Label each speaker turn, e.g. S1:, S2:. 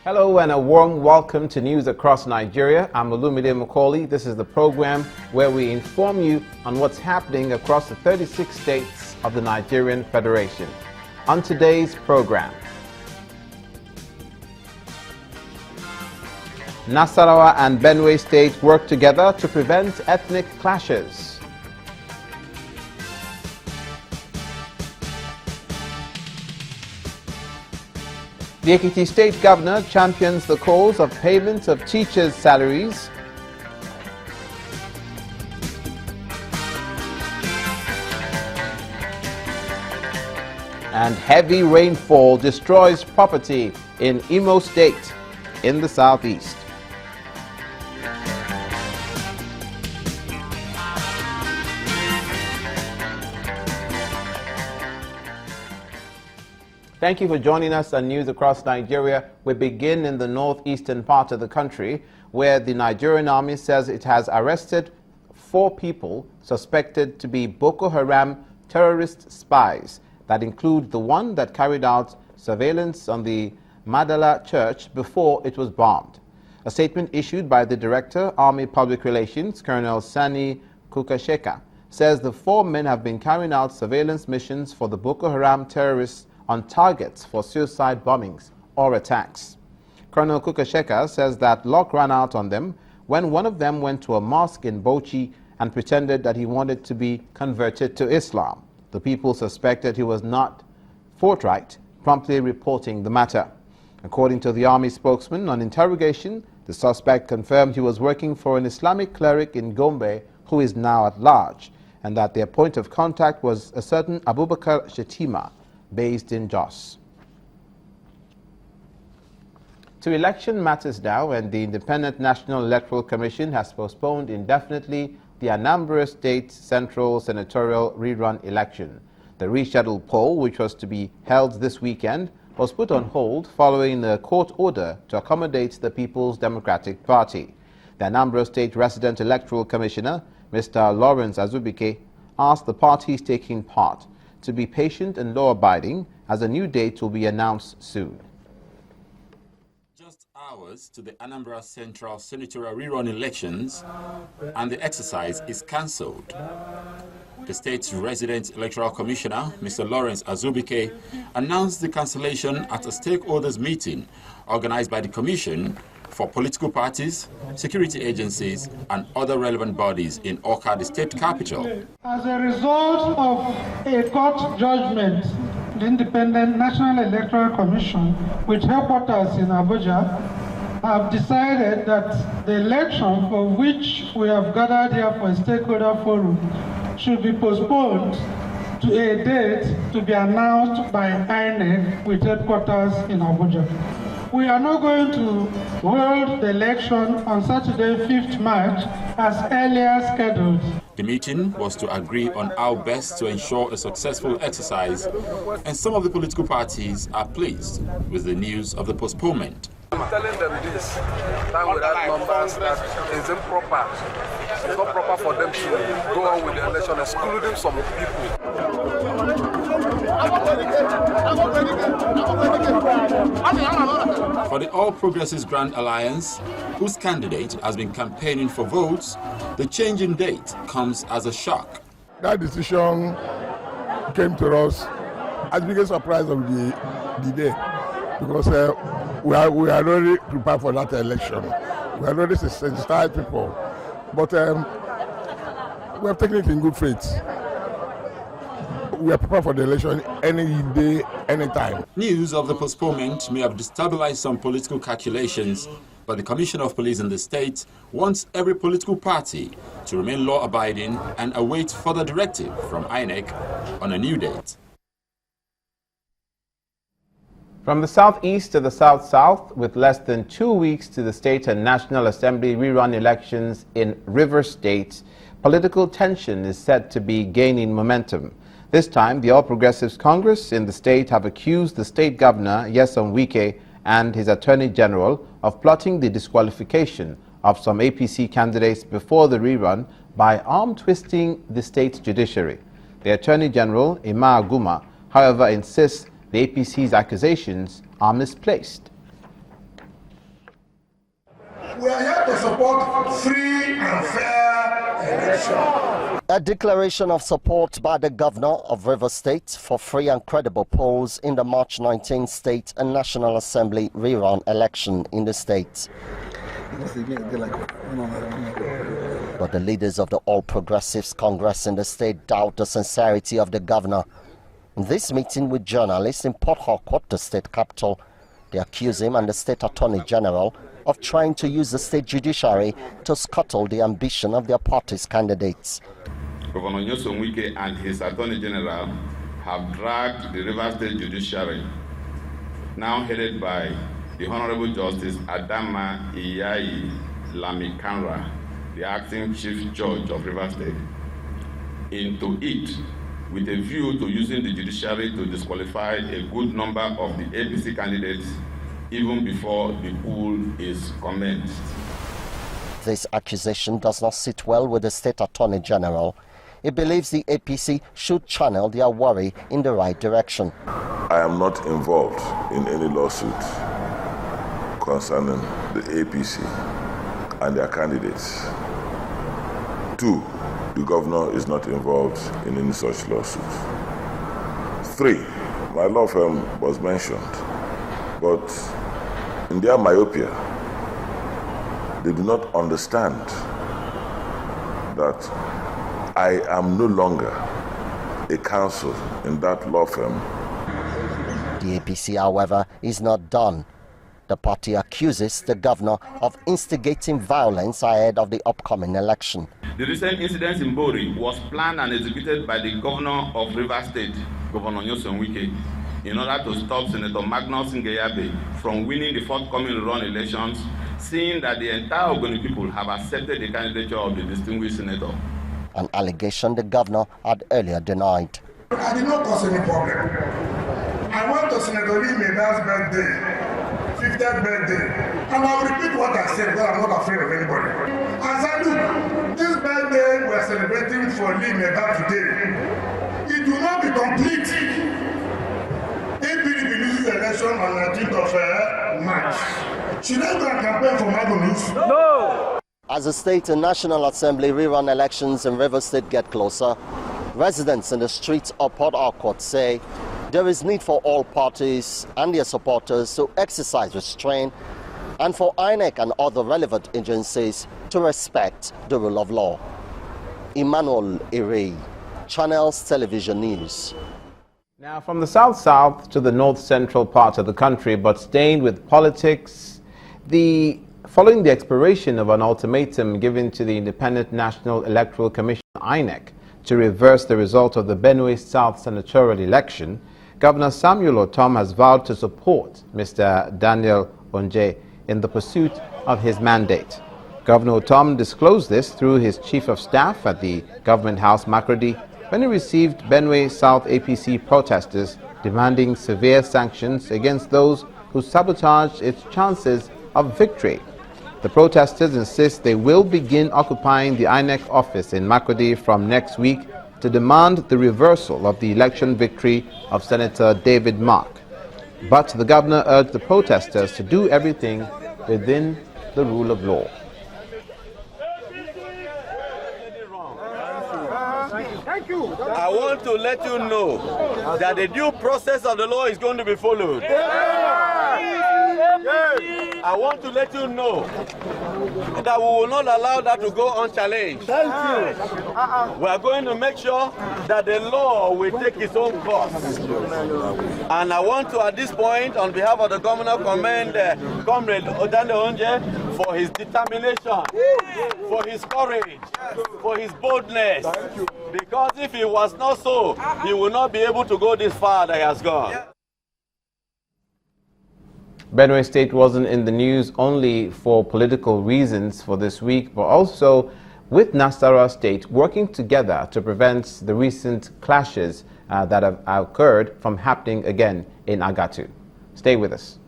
S1: Hello and a warm welcome to News Across Nigeria. I'm Olumide Macaulay. This is the program where we inform you on what's happening across the 36 states of the Nigerian Federation. On today's program, Nasarawa and Benue State work together to prevent ethnic clashes. The Ekiti State Governor champions the cause of payment of teachers' salaries. And heavy rainfall destroys property in Imo State in the southeast. Thank you for joining us on News Across Nigeria. We begin in the northeastern part of the country, where the Nigerian army says it has arrested 4 people suspected to be Boko Haram terrorist spies. That include the one that carried out surveillance on the Madala Church before it was bombed. A statement issued by the Director, Army Public Relations, Colonel Sani Kukasheka, says the 4 men have been carrying out surveillance missions for the Boko Haram terrorists on targets for suicide bombings or attacks. Colonel Kukasheka says that luck ran out on them when one of them went to a mosque in Bauchi and pretended that he wanted to be converted to Islam. The people suspected he was not forthright, promptly reporting the matter. According to the army spokesman, on interrogation, the suspect confirmed he was working for an Islamic cleric in Gombe who is now at large, and that their point of contact was a certain Abubakar Shetima, based in Jos. To election matters now, and the Independent National Electoral Commission has postponed indefinitely the Anambra State Central Senatorial rerun election. The rescheduled poll, which was to be held this weekend, was put on hold following a court order to accommodate the People's Democratic Party. The Anambra State Resident Electoral Commissioner, Mr. Lawrence Azubike, asked the parties taking part to be patient and law-abiding, as a new date will be announced soon.
S2: Just hours to the Anambra Central Senatorial rerun elections, and the exercise is cancelled. The state's resident electoral commissioner, Mr. Lawrence Azubike, announced the cancellation at a stakeholders meeting organized by the commission for political parties, security agencies, and other relevant bodies in Awka, the state capital.
S3: As a result of a court judgment, the Independent National Electoral Commission, with headquarters in Abuja, have decided that the election for which we have gathered here for a stakeholder forum should be postponed to a date to be announced by INEC with headquarters in Abuja. We are not going to hold the election on Saturday, 5th March, as earlier scheduled.
S2: The meeting was to agree on how best to ensure a successful exercise, and some of the political parties are pleased with the news of the postponement.
S4: I'm telling them this, that without numbers, that is improper. It's not proper for them to go on with the election, excluding some people.
S2: For the All Progressives Grand Alliance, whose candidate has been campaigning for votes, the change in date comes as a shock.
S5: That decision came to us as the biggest surprise of the day, because we are already prepared for that election. We are already sensitized people, but we have taken it in good faith. We are prepared for the election any day, any time.
S2: News of the postponement may have destabilized some political calculations, but the Commissioner of Police in the state wants every political party to remain law-abiding and await further directive from INEC on a new date.
S1: From the southeast to the south-south, with less than 2 weeks to the State and National Assembly rerun elections in River State, political tension is said to be gaining momentum. This time, the All Progressives Congress in the state have accused the state governor, Nyesom Wike, and his Attorney General of plotting the disqualification of some APC candidates before the rerun by arm-twisting the state judiciary. The Attorney General, Emma Aguma, however, insists the APC's accusations are misplaced.
S6: We are here to support free and fair election.
S7: A declaration of support by the governor of Rivers State for free and credible polls in the March 19 State and National Assembly rerun election in the state. But the leaders of the All Progressives Congress in the state doubt the sincerity of the governor. In this meeting with journalists in Port Harcourt, the state capital, they accuse him and the state attorney general of trying to use the state judiciary to scuttle the ambition of their party's candidates.
S8: Governor Nyesom Wike and his attorney general have dragged the Rivers State judiciary, now headed by the Honorable Justice Adama Iyayi Lamikanra, the acting chief judge of Rivers State, into it with a view to using the judiciary to disqualify a good number of the APC candidates even before the poll is commenced.
S7: This accusation does not sit well with the state attorney general. He believes the APC should channel their worry in the right direction.
S9: I am not involved in any lawsuit concerning the APC and their candidates. 2, the governor is not involved in any such lawsuit. 3, my law firm was mentioned, but in their myopia, they do not understand that I am no longer a counsel in that law firm.
S7: The APC, however, is not done. The party accuses the governor of instigating violence ahead of the upcoming election.
S8: The recent incident in Bori was planned and executed by the governor of Rivers State, Governor Nyesom Wike, in order to stop Senator Magnus Ngeyabe from winning the forthcoming run elections, seeing that the entire Ogoni people have accepted the candidature of the distinguished senator.
S7: An allegation the governor had earlier denied.
S6: I did not cause any problem. I went to Senator Lee Meda's birthday, 50th birthday, and I'll repeat what I said because I'm not afraid of anybody. I said, look, this birthday we're celebrating for Lee Meda today. It will not be complete if PDP loses the election on 19th of March. Should I go and campaign for Magnus?
S7: No! As the state and national assembly rerun elections in Rivers State get closer, residents in the streets of Port Harcourt say there is need for all parties and their supporters to exercise restraint and for INEC and other relevant agencies to respect the rule of law. Emmanuel Ere, Channels Television News.
S1: Now, from the south-south to the north-central part of the country, but staying with politics, following the expiration of an ultimatum given to the Independent National Electoral Commission, INEC, to reverse the result of the Benue South senatorial election, Governor Samuel Ortom has vowed to support Mr. Daniel Onje in the pursuit of his mandate. Governor Ortom disclosed this through his chief of staff at the Government House, Makurdi, when he received Benue South APC protesters demanding severe sanctions against those who sabotaged its chances of victory. The protesters insist they will begin occupying the INEC office in Makurdi from next week to demand the reversal of the election victory of Senator David Mark. But the governor urged the protesters to do everything within the rule of law.
S10: I want to let you know that the due process of the law is going to be followed. I want to let you know that we will not allow that to go unchallenged. Thank you. We are going to make sure that the law will take its own course. And I want to, at this point, on behalf of the governor, commend Comrade Daniel Onje for his determination, for his courage, for his boldness. Because if it was not so, he will not be able to go this far that he has gone.
S1: Benue State wasn't in the news only for political reasons for this week, but also with Nasarawa State working together to prevent the recent clashes that have occurred from happening again in Agatu. Stay with us.